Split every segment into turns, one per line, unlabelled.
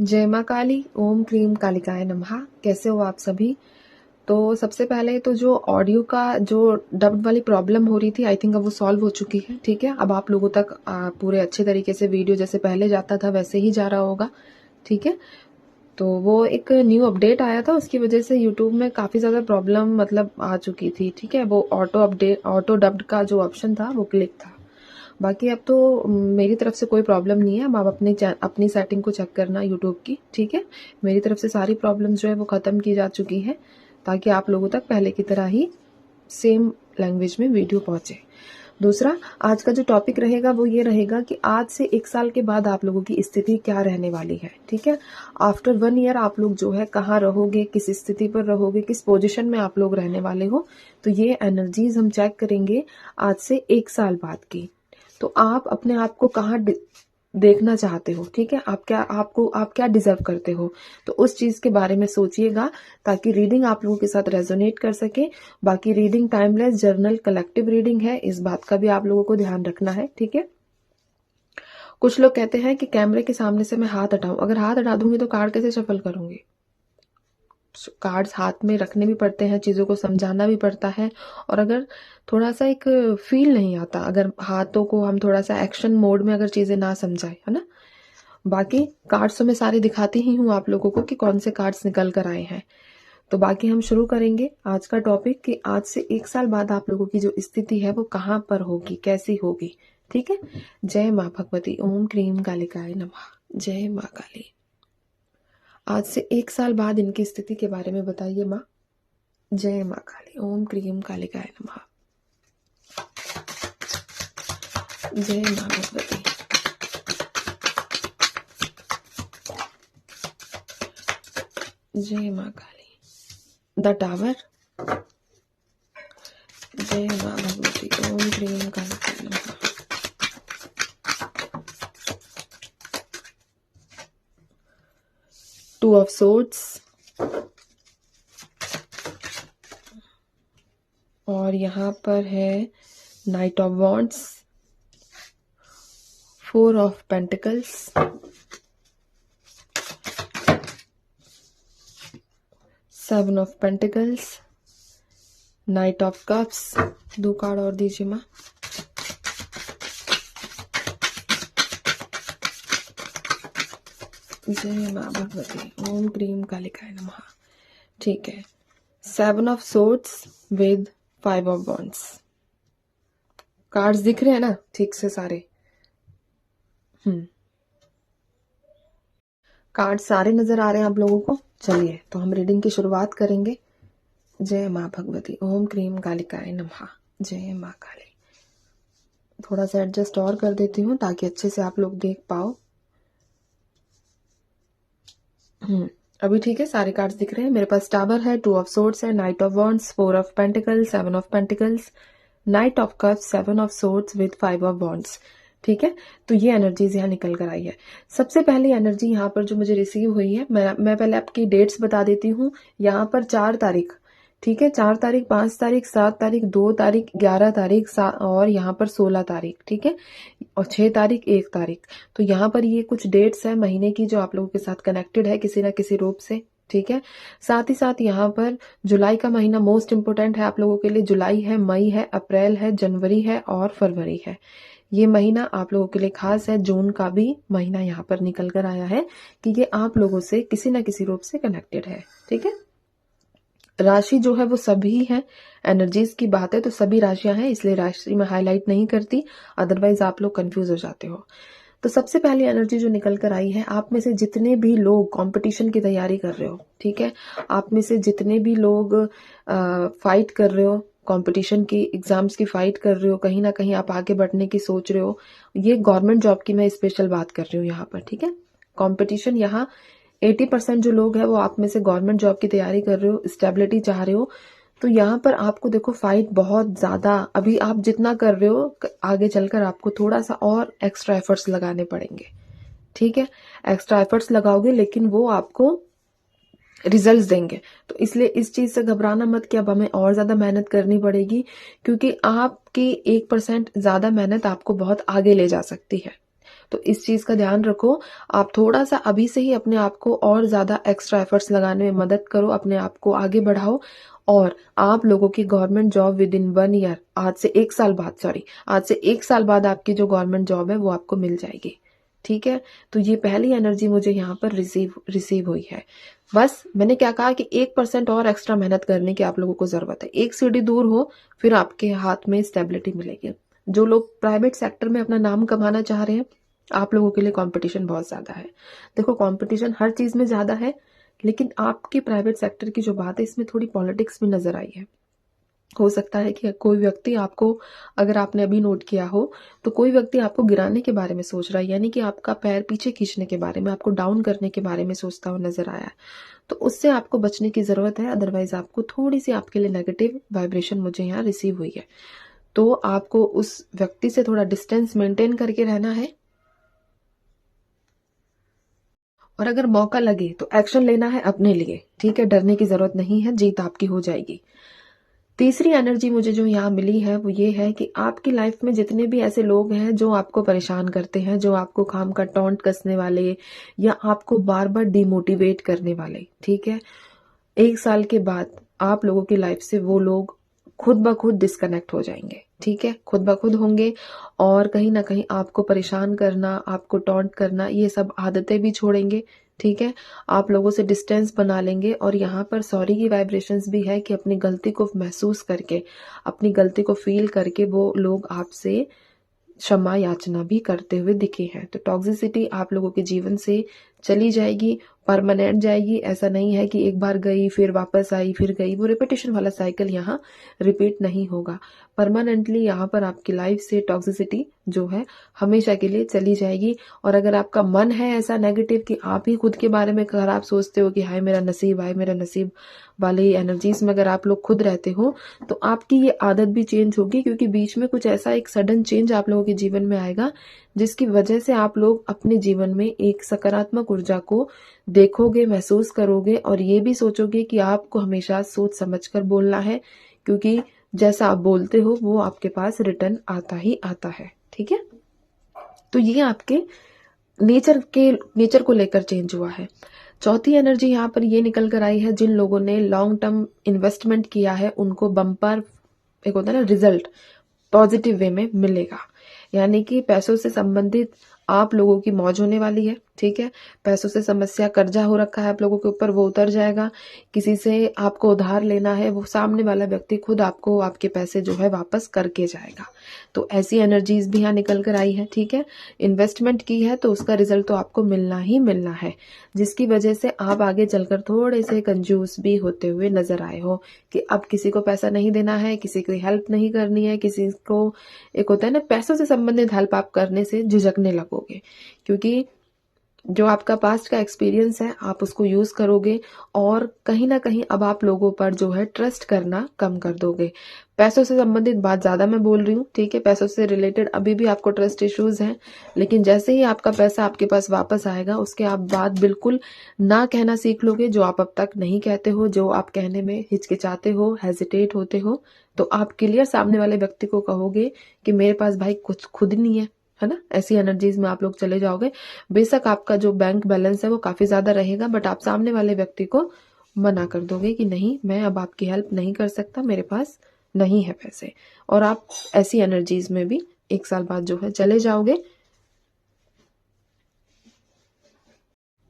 जय माँ काली, ओम क्रीम कालिकाय नमः। कैसे हो आप सभी? तो सबसे पहले तो जो ऑडियो का जो डब्ड वाली प्रॉब्लम हो रही थी, आई थिंक अब वो सॉल्व हो चुकी है। ठीक है, अब आप लोगों तक पूरे अच्छे तरीके से वीडियो जैसे पहले जाता था वैसे ही जा रहा होगा। ठीक है, तो वो एक न्यू अपडेट आया था, उसकी वजह से यूट्यूब में काफ़ी ज़्यादा प्रॉब्लम मतलब आ चुकी थी। ठीक है, वो ऑटो डब्ड का जो ऑप्शन था वो क्लिक था। बाकी अब तो मेरी तरफ से कोई प्रॉब्लम नहीं है। अब आप अपनी सेटिंग को चेक करना यूट्यूब की। ठीक है, मेरी तरफ से सारी प्रॉब्लम जो है वो ख़त्म की जा चुकी है, ताकि आप लोगों तक पहले की तरह ही सेम लैंग्वेज में वीडियो पहुंचे। दूसरा, आज का जो टॉपिक रहेगा वो ये रहेगा कि आज से 1 साल के बाद आप लोगों की स्थिति क्या रहने वाली है। ठीक है, आफ्टर 1 ईयर आप लोग जो है कहाँ रहोगे, किस स्थिति पर रहोगे, किस पोजीशन में आप लोग रहने वाले हो, तो ये एनर्जीज हम चेक करेंगे आज से 1 साल बाद की। तो आप अपने आप को कहाँ देखना चाहते हो? ठीक है, आप क्या डिजर्व करते हो, तो उस चीज के बारे में सोचिएगा, ताकि रीडिंग आप लोगों के साथ रेजोनेट कर सके। बाकी reading timeless journal collective reading है, इस बात का भी आप लोगों को ध्यान रखना है। ठीक है, कुछ लोग कहते हैं कि कैमरे के सामने से मैं हाथ हटाऊं, अगर हाथ हटा दूंगी तो कार्ड कैसे शफल करूंगी? कार्ड्स हाथ में रखने भी पड़ते हैं, चीज़ों को समझाना भी पड़ता है। और अगर थोड़ा सा एक फील नहीं आता, अगर हाथों को हम थोड़ा सा एक्शन मोड में अगर चीज़ें ना समझाए, है ना। बाकी कार्ड्स तो मैं सारे दिखाती ही हूँ आप लोगों को कि कौन से कार्ड्स निकल कर आए हैं। तो बाकी हम शुरू करेंगे आज का टॉपिक कि आज से 1 साल बाद आप लोगों की जो स्थिति है वो कहाँ पर होगी, कैसी होगी। ठीक है, जय माँ भगवती, ओम क्रीम कालिकाय नमः। जय माँ काली। आज से 1 साल बाद इनकी स्थिति के बारे में बताइए माँ। जय माँ काली, ओम क्रीम कालिकाय नमः। जय माँ भगवती। जय माँ काली। The tower. जय माँ भगवती, ओम क्रीम कालिकाय नमः। टू ऑफ सोर्ड्स, और यहाँ पर है night of wands, 4 of pentacles, 7 of pentacles, night of cups. 2 card और दीजिए माँ। जय माँ भगवती, ओम क्रीम कालिकाय नमः। ठीक है, 7 of swords with 5 of wands. Cards दिख रहे हैं ना ठीक से सारे? कार्ड सारे नजर आ रहे हैं आप लोगों को? चलिए तो हम रीडिंग की शुरुआत करेंगे। जय माँ भगवती, ओम क्रीम कालिकाय नमः। जय माँ काली। थोड़ा सा एडजस्ट और कर देती हूँ ताकि अच्छे से आप लोग देख पाओ। अभी ठीक है, सारे कार्ड्स दिख रहे हैं मेरे पास। टावर है, 2 ऑफ सोर्ड्स है, night of wands, 4 of pentacles, 7 of pentacles, night of cups, 7 of swords with 5 of wands. ठीक है, तो ये एनर्जीज यहाँ निकल कर आई है। सबसे पहली एनर्जी यहाँ पर जो मुझे रिसीव हुई है, मैं पहले आपकी डेट्स बता देती हूँ। यहाँ पर 4 तारीख, ठीक है, 4 तारीख, 5 तारीख, 7 तारीख, 2 तारीख, 11 तारीख, और यहाँ पर 16 तारीख। ठीक है, और 6 तारीख, 1 तारीख। तो यहाँ पर ये कुछ डेट्स है महीने की जो आप लोगों के साथ कनेक्टेड है किसी ना किसी रूप से। ठीक है, साथ ही साथ यहाँ पर जुलाई का महीना मोस्ट इंपोर्टेंट है आप लोगों के लिए। जुलाई है, मई है, अप्रैल है, जनवरी है और फरवरी है। ये महीना आप लोगों के लिए खास है। जून का भी महीना यहाँ पर निकल कर आया है कि ये आप लोगों से किसी ना किसी रूप से कनेक्टेड है। ठीक है, राशि जो है वो सभी है, एनर्जीज की बात है तो सभी राशियां हैं, इसलिए राशि में हाईलाइट नहीं करती, अदरवाइज आप लोग कंफ्यूज हो जाते हो। तो सबसे पहली एनर्जी जो निकल कर आई है, आप में से जितने भी लोग कंपटीशन की तैयारी कर रहे हो, ठीक है, आप में से जितने भी लोग फाइट कर रहे हो, कंपटीशन की, एग्जाम्स की फाइट कर रहे हो, कहीं ना कहीं आप आगे बढ़ने की सोच रहे हो, ये गवर्नमेंट जॉब की मैं स्पेशल बात कर रही हूँ यहाँ पर। ठीक है, कंपटीशन यहाँ 80% जो लोग हैं वो आप में से गवर्नमेंट जॉब की तैयारी कर रहे हो, स्टेबिलिटी चाह रहे हो। तो यहाँ पर आपको देखो फाइट बहुत ज्यादा, अभी आप जितना कर रहे हो आगे चलकर आपको थोड़ा सा और एक्स्ट्रा एफर्ट्स लगाने पड़ेंगे। ठीक है, एक्स्ट्रा एफर्ट्स लगाओगे लेकिन वो आपको रिजल्ट्स देंगे। तो इसलिए इस चीज से घबराना मत कि अब हमें और ज्यादा मेहनत करनी पड़ेगी, क्योंकि आपकी 1% ज्यादा मेहनत आपको बहुत आगे ले जा सकती है। तो इस चीज़ का ध्यान रखो। आप थोड़ा-सा अभी से ही अपने आप को और ज़्यादा एक्स्ट्रा एफर्ट्स लगाने में मदद करो, अपने आप को आगे बढ़ाओ और आप लोगों की government job with in 1 year, आज से 1 साल बाद आज से 1 साल बाद आपकी जो गवर्नमेंट जॉब है वो आपको मिल जाएगी। ठीक है? तो ये पहली एनर्जी मुझे यहाँ पर रिसीव हुई है। बस मैंने क्या कहा कि 1% और एक्स्ट्रा मेहनत करने की आप लोगों को ज़रूरत है। एक सीढ़ी दूर हो, फिर आपके हाथ में स्टेबिलिटी मिलेगी। जो लोग प्राइवेट सेक्टर में अपना नाम कमाना चाह रहे हैं, आप लोगों के लिए कंपटीशन बहुत ज़्यादा है। देखो कंपटीशन हर चीज़ में ज़्यादा है, लेकिन आपके प्राइवेट सेक्टर की जो बात है इसमें थोड़ी पॉलिटिक्स भी नज़र आई है। हो सकता है कि कोई व्यक्ति आपको, अगर आपने अभी नोट किया हो, तो कोई व्यक्ति आपको गिराने के बारे में सोच रहा है, यानी कि आपका पैर पीछे खींचने के बारे में, आपको डाउन करने के बारे में सोचता हुआ नज़र आया है। तो उससे आपको बचने की ज़रूरत है, अदरवाइज़ आपको थोड़ी-सी आपके लिए नेगेटिव वाइब्रेशन मुझे यहाँ रिसीव हुई है। तो आपको उस व्यक्ति से थोड़ा डिस्टेंस मेंटेन करके रहना है और अगर मौका लगे तो एक्शन लेना है अपने लिए, ठीक है? डरने की ज़रूरत नहीं है, जीत आपकी हो जाएगी। तीसरी एनर्जी मुझे जो यहाँ मिली है वो ये है कि आपकी लाइफ में जितने भी ऐसे लोग हैं जो आपको परेशान करते हैं, जो आपको खाम का टॉन्ट कसने वाले या आपको बार बार डिमोटिवेट करने वाले, ठीक है, 1 साल के बाद आप लोगों की लाइफ से वो लोग खुद ब खुद डिस्कनेक्ट हो जाएंगे। ठीक है, खुद ब खुद होंगे और कहीं ना कहीं आपको परेशान करना, आपको टॉन्ट करना, ये सब आदतें भी छोड़ेंगे। ठीक है, आप लोगों से डिस्टेंस बना लेंगे और यहाँ पर सॉरी की वाइब्रेशंस भी है कि अपनी गलती को महसूस करके, अपनी गलती को फील करके वो लोग आपसे क्षमा याचना भी करते हुए दिखे हैं। तो टॉक्सिसिटी आप लोगों के जीवन से चली जाएगी, परमानेंट जाएगी। ऐसा नहीं है कि एक बार गई फिर वापस आई फिर गई, वो रिपीटेशन वाला साइकिल यहाँ रिपीट नहीं होगा। परमानेंटली यहाँ पर आपकी लाइफ से टॉक्सिसिटी जो है हमेशा के लिए चली जाएगी। और अगर आपका मन है ऐसा नेगेटिव कि आप ही खुद के बारे में खराब सोचते हो कि हाय मेरा नसीब, हाय मेरा नसीब वाली एनर्जीज में अगर आप लोग खुद रहते हो, तो आपकी ये आदत भी चेंज होगी, क्योंकि बीच में कुछ ऐसा एक सडन चेंज आप लोगों के जीवन में आएगा जिसकी वजह से आप लोग अपने जीवन में एक सकारात्मक ऊर्जा को देखोगे, महसूस करोगे और ये भी सोचोगे कि आपको हमेशा सोच समझकर बोलना है, क्योंकि जैसा आप बोलते हो वो आपके पास रिटर्न आता ही आता है। ठीक है, तो ये आपके नेचर को लेकर चेंज हुआ है। चौथी एनर्जी यहाँ पर ये निकल कर आई है, जिन लोगों ने लॉन्ग टर्म इन्वेस्टमेंट किया है उनको बम्पर, एक होता है ना रिजल्ट, पॉजिटिव वे में मिलेगा। यानी कि पैसों से संबंधित आप लोगों की मौज होने वाली है। ठीक है, पैसों से समस्या, कर्जा हो रखा है आप लोगों के ऊपर, वो उतर जाएगा। किसी से आपको उधार लेना है, वो सामने वाला व्यक्ति खुद आपको आपके पैसे जो है वापस करके जाएगा। तो ऐसी एनर्जीज भी यहाँ निकल कर आई है। ठीक है, इन्वेस्टमेंट की है तो उसका रिजल्ट तो आपको मिलना ही मिलना है, जिसकी वजह से आप आगे चलकर थोड़े से कंजूस भी होते हुए नजर आए हो कि अब किसी को पैसा नहीं देना है, किसी को हेल्प नहीं करनी है, किसी को, एक होता है ना पैसों से संबंधित हेल्प आप करने से झिझकने लगोगे, क्योंकि जो आपका पास्ट का एक्सपीरियंस है आप उसको यूज करोगे और कहीं ना कहीं अब आप लोगों पर जो है ट्रस्ट करना कम कर दोगे। पैसों से संबंधित बात ज्यादा मैं बोल रही हूँ। ठीक है, पैसों से रिलेटेड अभी भी आपको ट्रस्ट इश्यूज हैं, लेकिन जैसे ही आपका पैसा आपके पास वापस आएगा उसके आप बात बिल्कुल ना कहना सीख लोगे, जो आप अब तक नहीं कहते हो, जो आप कहने में हिचकिचाते हो, हेजिटेट होते हो, तो आप क्लियर सामने वाले व्यक्ति को कहोगे कि मेरे पास भाई कुछ खुद नहीं है ना। ऐसी एनर्जीज में आप लोग चले जाओगे। बेशक आपका जो बैंक बैलेंस है वो काफी ज्यादा रहेगा, बट आप सामने वाले व्यक्ति को मना कर दोगे कि नहीं, मैं अब आपकी हेल्प नहीं कर सकता, मेरे पास नहीं है पैसे, और आप ऐसी एनर्जीज में भी 1 साल बाद जो है चले जाओगे।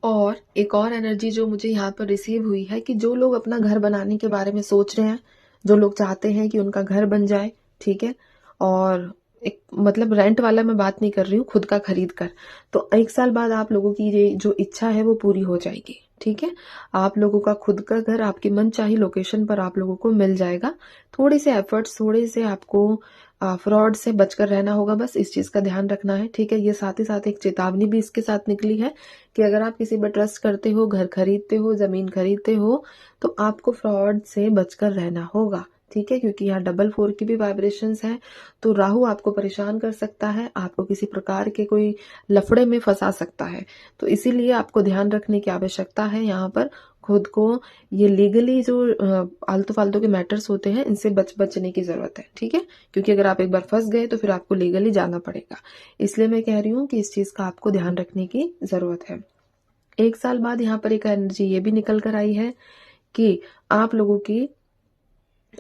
और एक और एनर्जी जो मुझे यहाँ पर रिसीव हुई है कि जो लोग अपना घर बनाने के बारे में सोच रहे हैं, जो लोग चाहते हैं कि उनका घर बन जाए, ठीक है, और एक मतलब रेंट वाला मैं बात नहीं कर रही हूँ, खुद का खरीद कर, तो 1 साल बाद आप लोगों की ये जो इच्छा है वो पूरी हो जाएगी। ठीक है, आप लोगों का खुद का घर आपकी मनचाही लोकेशन पर आप लोगों को मिल जाएगा। थोड़े से एफर्ट्स, थोड़े से आपको फ्रॉड से बचकर रहना होगा, बस इस चीज का ध्यान रखना है। ठीक है, ये साथ ही साथ एक चेतावनी भी इसके साथ निकली है कि अगर आप किसी पर ट्रस्ट करते हो, घर खरीदते हो, जमीन खरीदते हो, तो आपको फ्रॉड से बचकर रहना होगा। ठीक है, क्योंकि यहाँ डबल 4 की भी वाइब्रेशंस है, तो राहु आपको परेशान कर सकता है, आपको किसी प्रकार के कोई लफड़े में फंसा सकता है, तो इसीलिए आपको ध्यान रखने की आवश्यकता है। यहाँ पर खुद को ये लीगली जो आलतू फालतू के मैटर्स होते हैं इनसे बचने की ज़रूरत है, ठीक है। क्योंकि अगर आप एक बार फंस गए तो फिर आपको लीगली जाना पड़ेगा। इसलिए मैं कह रही हूँ कि इस चीज़ का आपको ध्यान रखने की ज़रूरत है। 1 साल बाद यहाँ पर एक एनर्जी ये भी निकल कर आई है कि आप लोगों की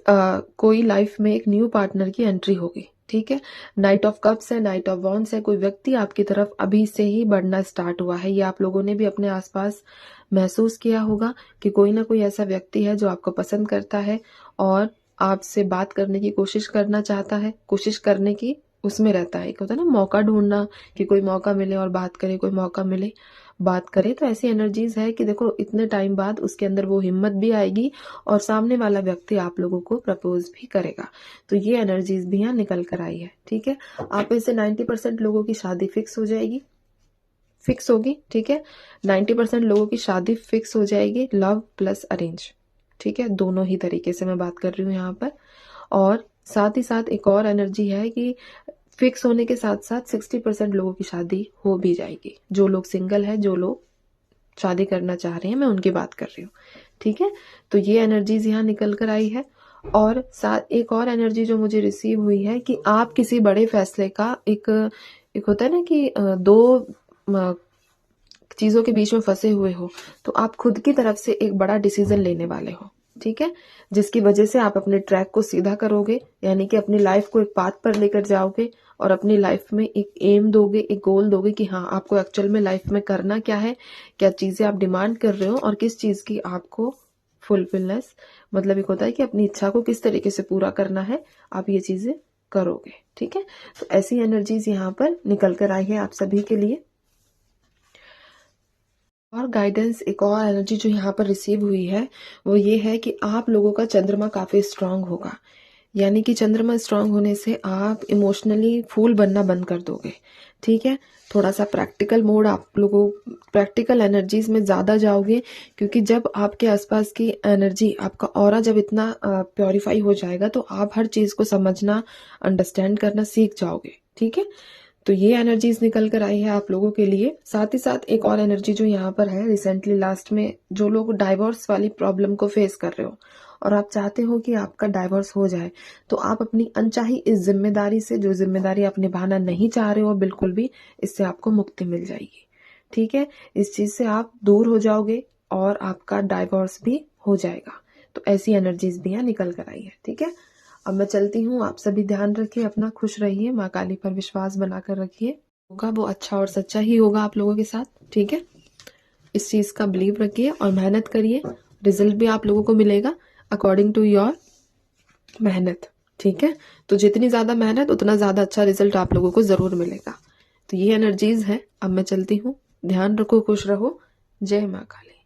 कोई लाइफ में एक न्यू पार्टनर की एंट्री होगी, ठीक है। नाइट ऑफ कप्स है, नाइट ऑफ वॉन्ड्स है, कोई व्यक्ति आपकी तरफ अभी से ही बढ़ना स्टार्ट हुआ है। ये आप लोगों ने भी अपने आसपास महसूस किया होगा कि कोई ना कोई ऐसा व्यक्ति है जो आपको पसंद करता है और आपसे बात करने की कोशिश करना चाहता है, कोशिश करने की उसमें रहता है। एक होता है ना मौका ढूंढना, कि कोई मौका मिले और बात करे, कोई मौका मिले बात करे। तो ऐसी एनर्जीज है कि देखो इतने टाइम बाद उसके अंदर वो हिम्मत भी आएगी और सामने वाला व्यक्ति आप लोगों को प्रपोज भी करेगा। तो ये एनर्जीज भी यहाँ निकल कर आई है, ठीक है। आप में से 90% लोगों की शादी फिक्स होगी, ठीक है। 90% लोगों की शादी फिक्स हो जाएगी, लव प्लस अरेंज, ठीक है। दोनों ही तरीके से मैं बात कर रही हूँ यहाँ पर। और साथ ही साथ एक और एनर्जी है कि फिक्स होने के साथ साथ 60% लोगों की शादी हो भी जाएगी। जो लोग सिंगल है, जो लोग शादी करना चाह रहे हैं, मैं उनकी बात कर रही हूँ, ठीक है। तो ये एनर्जीज यहाँ निकल कर आई है। और साथ एक और एनर्जी जो मुझे रिसीव हुई है कि आप किसी बड़े फैसले का एक होता है ना कि दो चीजों के बीच में फंसे हुए हो, तो आप खुद की तरफ से एक बड़ा डिसीजन लेने वाले हो, ठीक है। जिसकी वजह से आप अपने ट्रैक को सीधा करोगे, यानी कि अपनी लाइफ को एक पाथ पर लेकर जाओगे और अपनी लाइफ में एक एम दोगे, एक गोल दोगे कि हाँ आपको एक्चुअल में लाइफ में करना क्या है, क्या चीजें आप डिमांड कर रहे हो और किस चीज की आपको फुलफिलनेस, मतलब एक होता है कि अपनी इच्छा को किस तरीके से पूरा करना है, आप ये चीजें करोगे, ठीक है। तो ऐसी एनर्जीज यहाँ पर निकल कर आई है आप सभी के लिए। और गाइडेंस, एक और एनर्जी जो यहाँ पर रिसीव हुई है वो ये है कि आप लोगों का चंद्रमा काफी स्ट्रांग होगा। यानी कि चंद्रमा स्ट्रांग होने से आप इमोशनली फूल बनना बंद कर दोगे, ठीक है। थोड़ा सा प्रैक्टिकल मोड आप लोगों, प्रैक्टिकल एनर्जीज में ज्यादा जाओगे, क्योंकि जब आपके आसपास की एनर्जी, आपका ऑरा जब इतना प्योरीफाई हो जाएगा तो आप हर चीज को समझना, अंडरस्टैंड करना सीख जाओगे, ठीक है। तो ये एनर्जीज निकल कर आई है आप लोगों के लिए। साथ ही साथ एक और एनर्जी जो यहाँ पर है, रिसेंटली लास्ट में जो लोग डाइवोर्स वाली प्रॉब्लम को फेस कर रहे हो और आप चाहते हो कि आपका डाइवोर्स हो जाए, तो आप अपनी अनचाही इस जिम्मेदारी से, जो जिम्मेदारी आप निभाना नहीं चाह रहे हो बिल्कुल भी, इससे आपको मुक्ति मिल जाएगी, ठीक है। इस चीज से आप दूर हो जाओगे और आपका डाइवोर्स भी हो जाएगा। तो ऐसी एनर्जीज भी यहाँ निकल कर आई है, ठीक है। अब मैं चलती हूँ, आप सभी ध्यान रखिए अपना, खुश रहिए, माँ काली पर विश्वास बनाकर रखिए, होगा वो अच्छा और सच्चा ही होगा आप लोगों के साथ, ठीक है। इस चीज का बिलीव रखिए और मेहनत करिए, रिजल्ट भी आप लोगों को मिलेगा अकॉर्डिंग टू योर मेहनत, ठीक है। तो जितनी ज्यादा मेहनत उतना ज्यादा अच्छा रिजल्ट आप लोगों को जरूर मिलेगा। तो ये एनर्जीज है। अब मैं चलती हूँ, ध्यान रखो, खुश रहो, जय माँ काली।